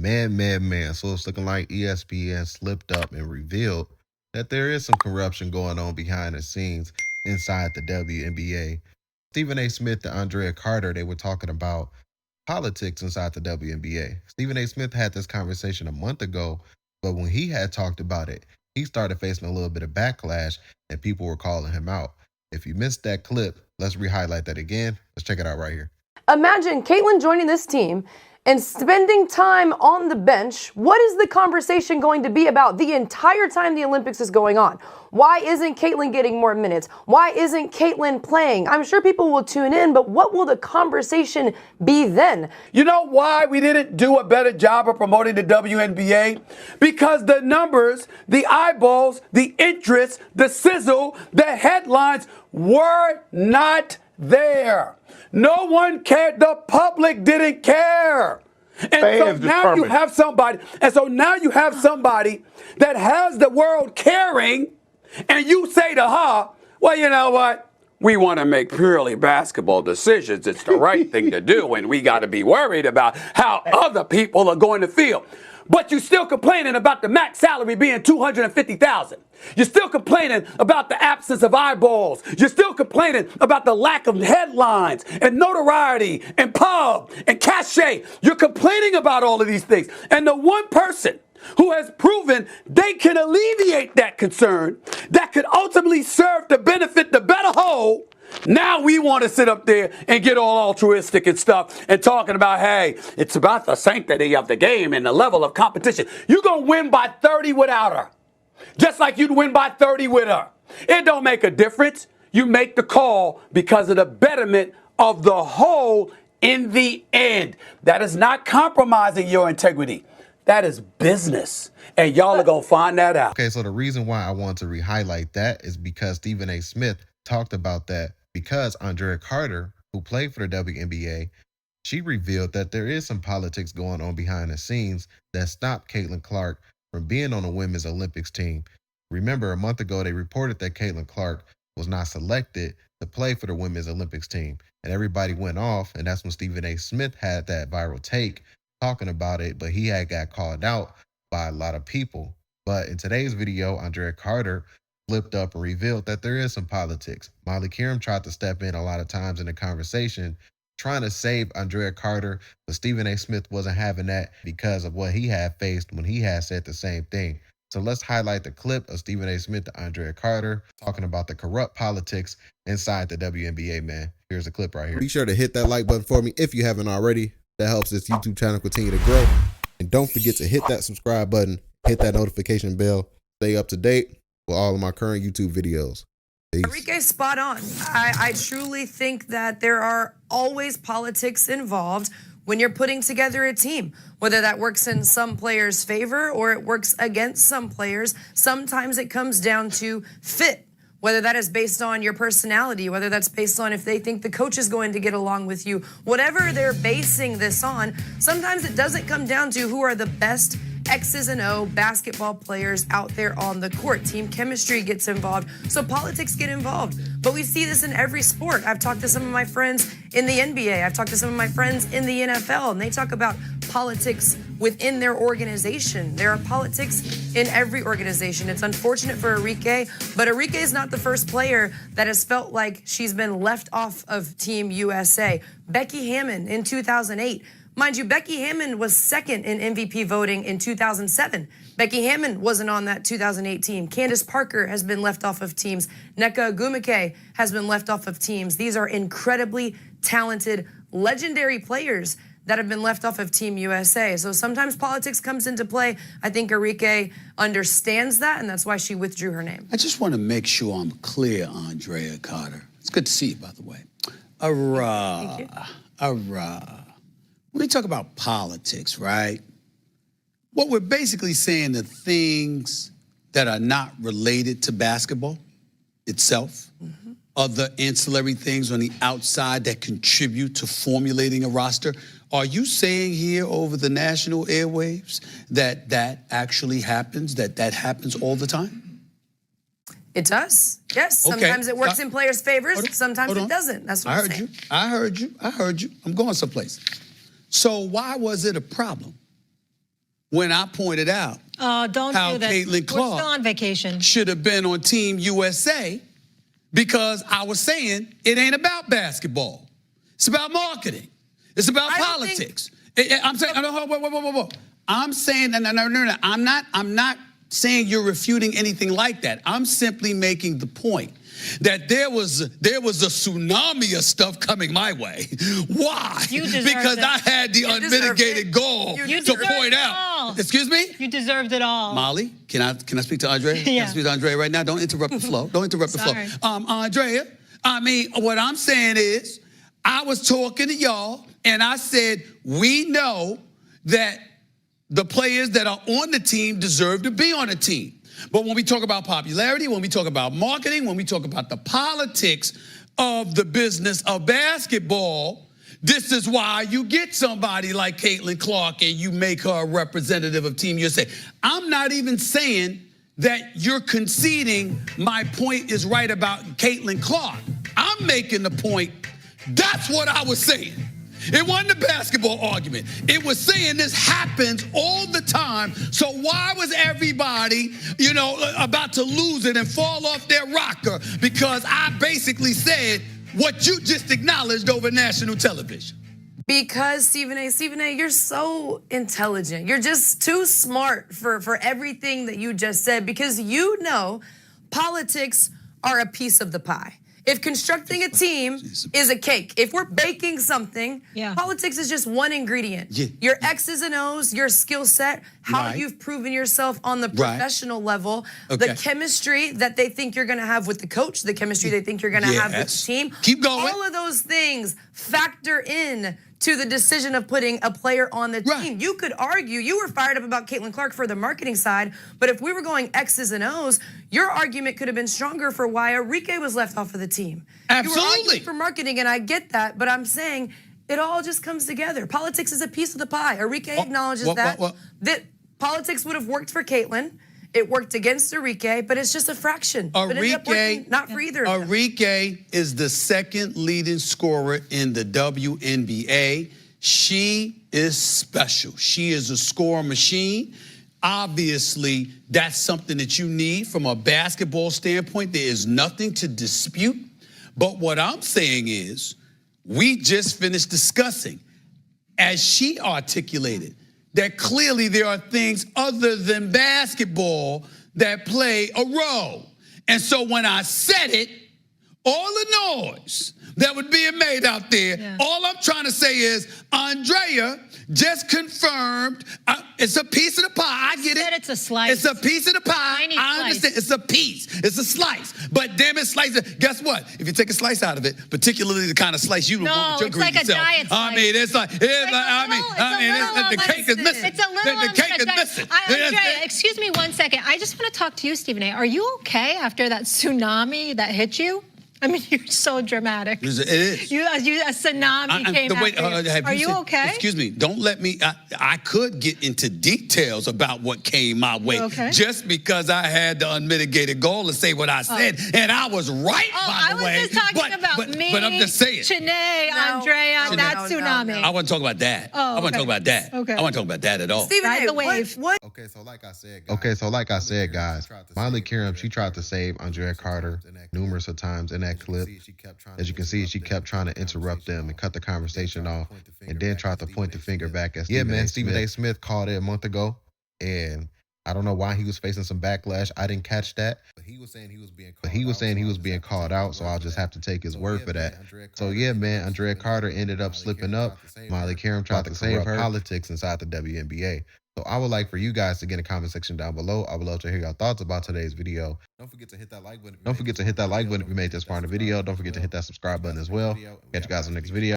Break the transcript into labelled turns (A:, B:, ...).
A: Man. So it's looking like ESPN slipped up and revealed that there is some corruption going on behind the scenes inside the WNBA. Stephen A. Smith and Andraya Carter, they were talking about politics inside the WNBA. Stephen A. Smith had this conversation a month ago, but when he had talked about it, he started facing a little bit of backlash and people were calling him out. If you missed that clip, let's re-highlight that again. Let's check it out right here.
B: Imagine Caitlin joining this team and spending time on the bench. What is the conversation going to be about the entire time the Olympics is going on? Why isn't Caitlin getting more minutes? Why isn't Caitlin playing? I'm sure people will tune in, but what will the conversation be then?
C: You know why we didn't do a better job of promoting the WNBA? Because the numbers, the eyeballs, the interest, the sizzle, the headlines were not there. No one cared. The public didn't care. And so now you have somebody, that has the world caring, and you say to her, well, you know what? We want to make purely basketball decisions. It's the right thing to do, and we got to be worried about how other people are going to feel. But you're still complaining about the max salary being $250,000. You're still complaining about the absence of eyeballs. You're still complaining about the lack of headlines and notoriety and pub and cachet. You're complaining about all of these things. And the one person who has proven they can alleviate that concern, that could ultimately serve to benefit the better whole, now we want to sit up there and get all altruistic and stuff and talking about, hey, it's about the sanctity of the game and the level of competition. You're going to win by 30 without her, just like you'd win by 30 with her. It don't make a difference. You make the call because of the betterment of the whole in the end. That is not compromising your integrity. That is business. And y'all are going to find that out.
A: Okay, so the reason why I want to re-highlight that is because Stephen A. Smith talked about that because Andraya Carter, who played for the WNBA, she revealed that there is some politics going on behind the scenes that stopped Caitlin Clark from being on the women's Olympics team. Remember, a month ago, they reported that Caitlin Clark was not selected to play for the women's Olympics team. And everybody went off, and that's when Stephen A. Smith had that viral take talking about it, but he had got called out by a lot of people. But in today's video, Andraya Carter flipped up and revealed that there is some politics. Molly Qerim tried to step in a lot of times in the conversation, trying to save Andraya Carter, but Stephen A. Smith wasn't having that because of what he had faced when he had said the same thing. So let's highlight the clip of Stephen A. Smith to Andraya Carter talking about the corrupt politics inside the WNBA, man. Here's a clip right here. Be sure to hit that like button for me if you haven't already. That helps this YouTube channel continue to grow. And don't forget to hit that subscribe button, hit that notification bell, stay up to date with all of my current YouTube videos. Peace.
B: Enrique's spot on. I truly think that there are always politics involved when you're putting together a team, whether that works in some players' favor or it works against some players. Sometimes it comes down to fit, whether that is based on your personality, whether that's based on if they think the coach is going to get along with you, whatever they're basing this on. Sometimes it doesn't come down to who are the best X's and O basketball players out there on the court. Team chemistry gets involved, so politics get involved. But we see this in every sport. I've talked to some of my friends in the NBA. I've talked to some of my friends in the NFL, and they talk about politics within their organization. There are politics in every organization. It's unfortunate for Enrique, but Enrique is not the first player that has felt like she's been left off of Team USA. Becky Hammon in 2008. Mind you, Becky Hammon was second in MVP voting in 2007. Becky Hammon wasn't on that 2008 team. Candace Parker has been left off of teams. Nneka Ogwumike has been left off of teams. These are incredibly talented, legendary players that have been left off of Team USA. So sometimes politics comes into play. I think Enrique understands that, and that's why she withdrew her name.
C: I just want to make sure I'm clear, Andraya Carter. It's good to see you, by the way.
B: Thank you.
C: When we talk about politics, right? What we're basically saying, the things that are not related to basketball itself, other ancillary things on the outside that contribute to formulating a roster. Are you saying here over the national airwaves that that actually happens, that happens all the time?
B: It does. Yes. Sometimes it works in players' favors. Sometimes it doesn't. That's what I'm saying.
C: I heard you. I'm going someplace. So why was it a problem when I pointed out
D: don't
C: how
D: do this.
C: Caitlin
D: We're still
C: Clark
D: on vacation.
C: should have been on Team USA because I was saying it ain't about basketball. It's about marketing. It's about politics. I'm saying, whoa. I'm saying, no. I'm not saying you're refuting anything like that. I'm simply making the point that there was a tsunami of stuff coming my way. Why? Because I had the unmitigated goal to point out. Excuse me?
D: You deserved it all.
C: Molly, can I speak to Andraya?
D: Yeah.
C: Can I speak to Andraya right now? Don't interrupt the flow. Don't interrupt the flow. Andraya, what I'm saying is, I was talking to y'all, and I said, we know that the players that are on the team deserve to be on the team. But when we talk about popularity, when we talk about marketing, when we talk about the politics of the business of basketball, this is why you get somebody like Caitlin Clark and you make her a representative of Team USA. I'm not even saying that you're conceding my point is right about Caitlin Clark. I'm making the point, that's what I was saying. It wasn't a basketball argument. It was saying this happens all the time. So why was everybody, about to lose it and fall off their rocker? Because I basically said what you just acknowledged over national television.
B: Because Stephen A, you're so intelligent. You're just too smart for everything that you just said, because politics are a piece of the pie. If constructing a team is a cake, if we're baking something, politics is just one ingredient. Your X's and O's, your skill set, how you've proven yourself on the professional level, the chemistry that they think you're gonna have with the coach, the chemistry they think you're gonna have with the team.
C: Keep going.
B: All of those things factor in to the decision of putting a player on the team. You could argue, you were fired up about Caitlin Clark for the marketing side, but if we were going X's and O's, your argument could have been stronger for why Enrique was left off of the team.
C: Absolutely.
B: You were arguing for marketing, and I get that, but I'm saying it all just comes together. Politics is a piece of the pie. Enrique acknowledges that politics would have worked for Caitlin. It worked against Enrique, but it's just a fraction. But it ended up working not for either.
C: Enrique is the second leading scorer in the WNBA. She is special. She is a score machine. Obviously, that's something that you need from a basketball standpoint. There is nothing to dispute. But what I'm saying is, we just finished discussing, as she articulated, that clearly there are things other than basketball that play a role. And so when I said it, all the noise that was being made out there, all I'm trying to say is, Andraya just confirmed, it's a piece of the pie. I get it.
D: It's a slice.
C: It's a piece of the pie. I understand. It's a piece. It's a slice. But damn it, slice it. Guess what? If you take a slice out of it, particularly the kind of slice you would want with your greedy self.
D: No, it's like a diet slice.
C: I mean, the cake is missing.
D: It's a little
C: the cake is missing.
D: Andrea, excuse me 1 second. I just want to talk to you, Stephen A. Are you okay after that tsunami that hit you? I mean, you're so dramatic.
C: It is.
D: A tsunami came after you. Are you okay?
C: Excuse me. Don't let me. I could get into details about what came my way. Just because I had the unmitigated goal to say what I said, and I was right, by the way.
D: I was just talking about me,
C: but I'm just saying.
D: Chene, Andraya, that tsunami.
C: I wasn't talking about that. I wasn't talking about that. I wasn't talking about that at all.
B: Stephen A, what?
A: Okay, so like I said, guys, Molly Qerim, she tried to save Andraya Carter numerous of times in that clip. As you can see, she kept trying to interrupt them and cut the conversation off, and then tried to point the finger back at Stephen A. Smith called it a month ago, and I don't know why he was facing some backlash. I didn't catch that, but he was saying he was being called out, so I'll just have to take his word for that. So yeah, man, Andraya Carter ended up slipping up. Molly Qerim tried to save her politics inside the WNBA. So I would like for you guys to get in the comment section down below. I would love to hear your thoughts about today's video. Don't forget to hit that like button if you made this part of the video. Don't forget to hit that subscribe button as well. Catch you guys in the next video.